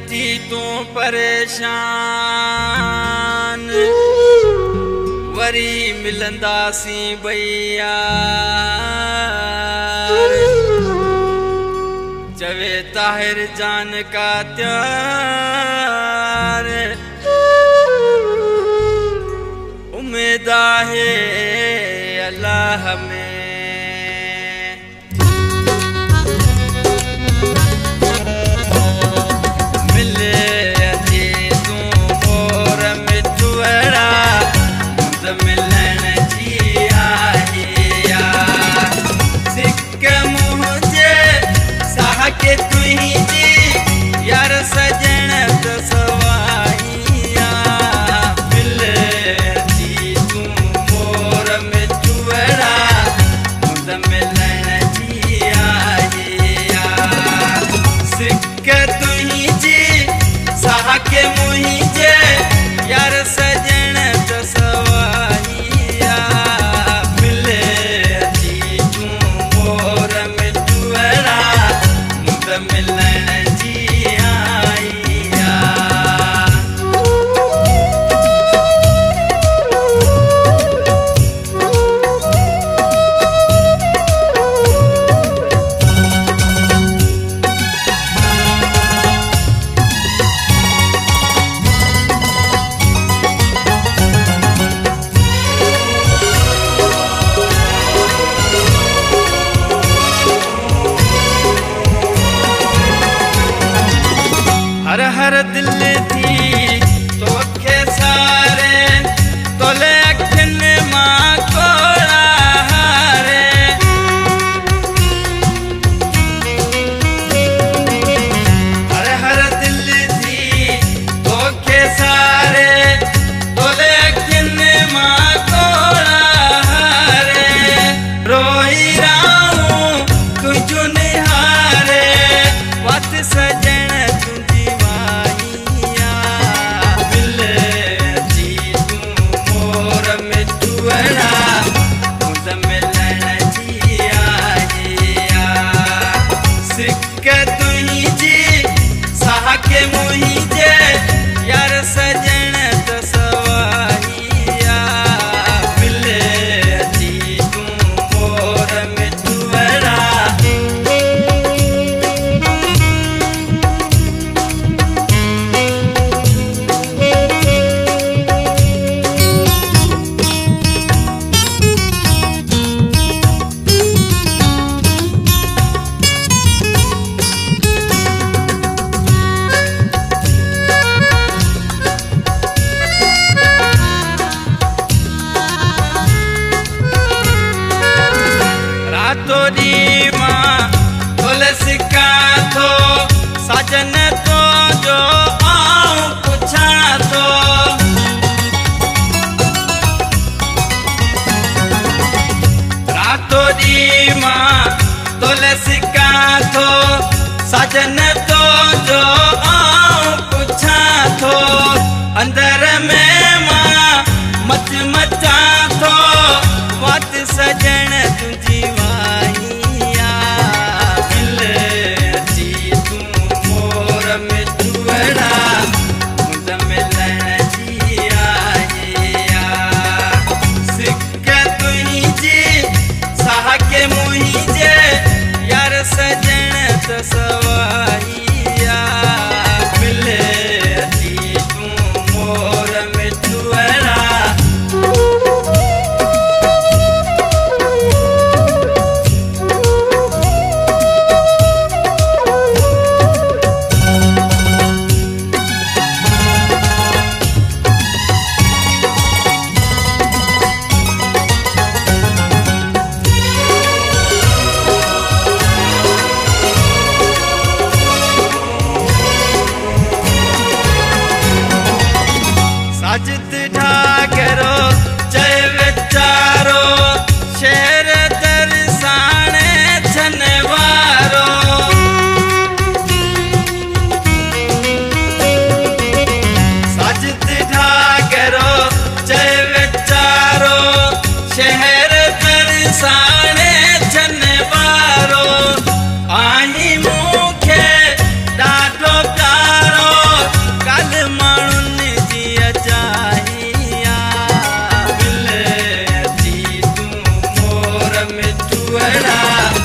थी तू परेशान वरी मिलंदासी भैया चवे ताहिर जान का त्यार उम्मीद है अल्लाह में के तुही जी यार सजन दसवाइया मिले जी तू मोर में चुवड़ा मुद मिलन जी आइया सिक तुही जी साह के मुही जे यार सजन दसवाइया मिले जी तू मोर में चुवड़ा मिलन जी आइया हर हर दिल थी तो के सारे तोले अखन मां कोड़ा हारे हर हर दिल थी तो के सारे तोले अखन मां कोड़ा हारे रोई राहूं तुझो निहारे वत सजन के मुही जे यार सजन दसवाइया मिले जी तू मोर में चुवड़ा तोरी मां तुलसी का थो सजन तो जो आऊं पुछा तो रातोरी मां तुलसी का थो सजन तो जो आऊं पुछा थो अंदर में मां मच मचा थो वत सजन तुझी सजन दसवाइया मिले जी तू मोर में चुवड़ा मिठुड़ा